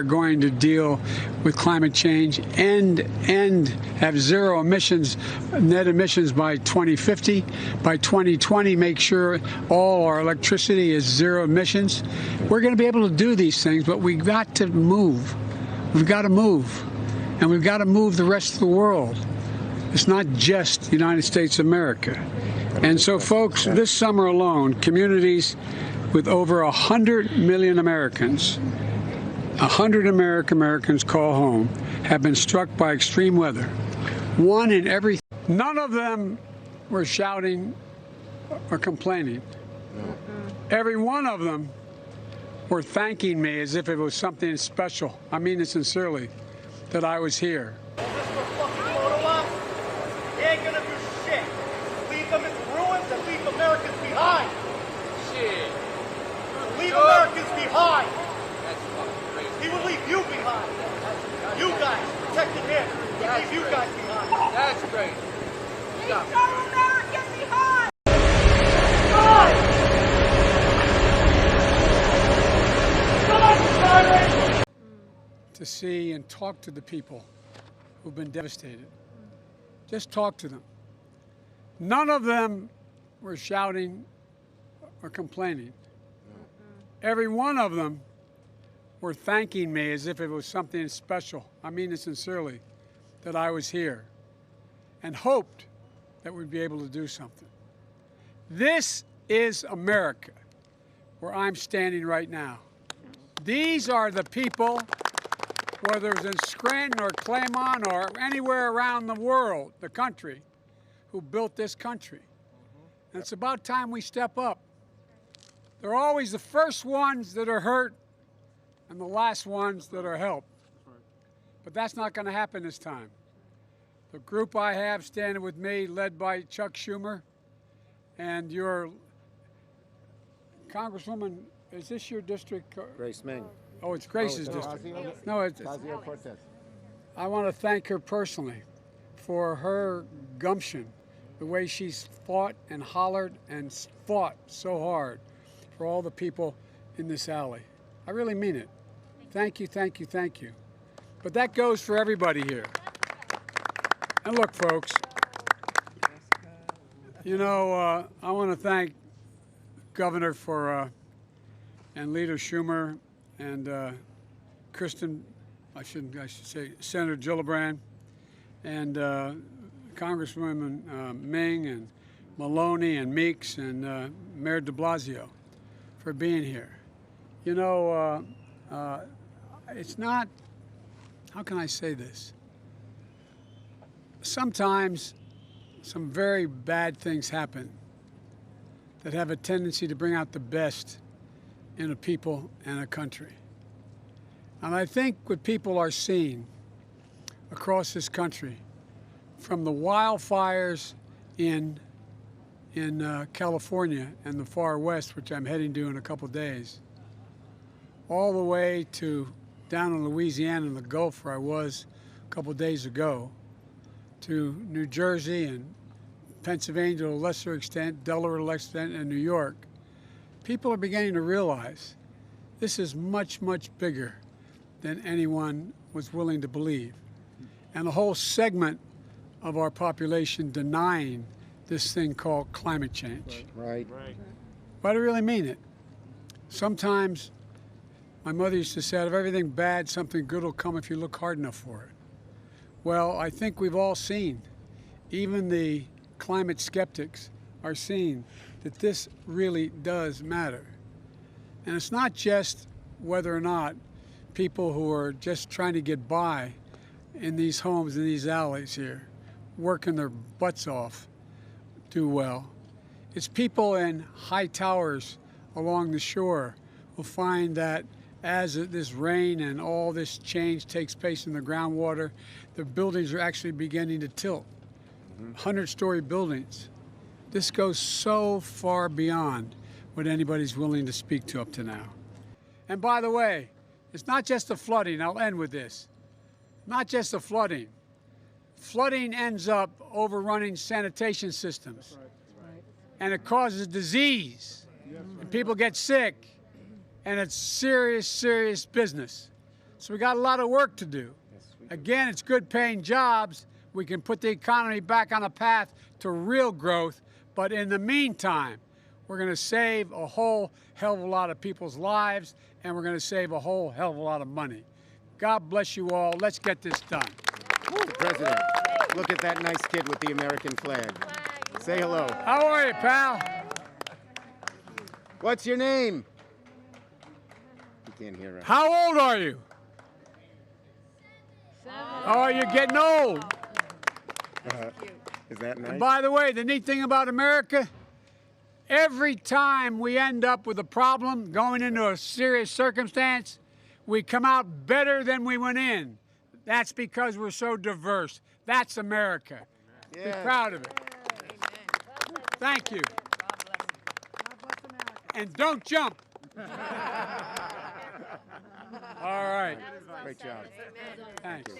We're going to deal with climate change and have zero emissions, net emissions by 2050. By 2020, make sure all our electricity is zero emissions. We're going to be able to do these things, but we've got to move. We've got to move. And we've got to move the rest of the world. It's not just the United States of America. And so, folks, this summer alone, communities with over 100 million Americans, 100 Americans call home, have been struck by extreme weather. One in every... None of them were shouting or complaining. Every one of them were thanking me as if it was something special. I mean it sincerely, that I was here. They ain't gonna do shit. Leave them in ruins and leave Americans behind. Shit. Leave Americans behind. He will leave you behind. You guys protecting him. He'll leave you guys behind. That's great. Leave our American behind. To see and talk to the people who've been devastated. Just talk to them. None of them were shouting or complaining. Every one of them were thanking me as if it was something special. I mean it sincerely, that I was here, and hoped that we'd be able to do something. This is America, where I'm standing right now. These are the people, whether it's in Scranton or Claymont or anywhere around the world, the country, who built this country. And it's about time we step up. They're always the first ones that are hurt and the last ones that are helped. But that's not going to happen this time. The group I have standing with me, led by Chuck Schumer, and your Congresswoman, is this your district? Grace Ming. Oh, it's Grace's district. No, it's I want to thank her personally for her gumption, the way she's fought and hollered and fought so hard for all the people in this alley. I really mean it. Thank you, thank you, thank you. But that goes for everybody here. And look, folks, you know, I want to thank Governor for and Leader Schumer and Kristen, I should say Senator Gillibrand, and Congresswoman Ming and Maloney and Meeks and Mayor de Blasio for being here. You know, it's not, how can I say this? Sometimes some very bad things happen that have a tendency to bring out the best in a people and a country. And I think what people are seeing across this country, from the wildfires in California and the far west, which I'm heading to in a couple days, all the way to down in Louisiana in the Gulf, where I was a couple days ago, to New Jersey and Pennsylvania to a lesser extent, Delaware to a lesser extent, and New York, people are beginning to realize this is much, much bigger than anyone was willing to believe. And a whole segment of our population denying this thing called climate change. Right. But I really mean it. Sometimes my mother used to say, out of everything bad, something good will come if you look hard enough for it. Well, I think we've all seen, even the climate skeptics are seeing that this really does matter. And it's not just whether or not people who are just trying to get by in these homes, in these alleys here, working their butts off, do well. It's people in high towers along the shore who find that as this rain and all this change takes place in the groundwater, the buildings are actually beginning to tilt. 100-story buildings. This goes so far beyond what anybody's willing to speak to up to now. And by the way, it's not just the flooding. I'll end with this. Not just the flooding. Flooding ends up overrunning sanitation systems. And it causes disease. And people get sick. And it's serious, serious business. So we got a lot of work to do. Again, it's good paying jobs. We can put the economy back on a path to real growth. But in the meantime, we're going to save a whole hell of a lot of people's lives, and we're going to save a whole hell of a lot of money. God bless you all. Let's get this done. Mr. President, look at that nice kid with the American flag. Say hello. How are you, pal? What's your name? You can't hear us. How old are you? Oh, you're getting old. Is that nice? And by the way, the neat thing about America, every time we end up with a problem, going into a serious circumstance, we come out better than we went in. That's because we're so diverse. That's America. Be proud of it. Thank you. And don't jump. All right. Great job. Thanks.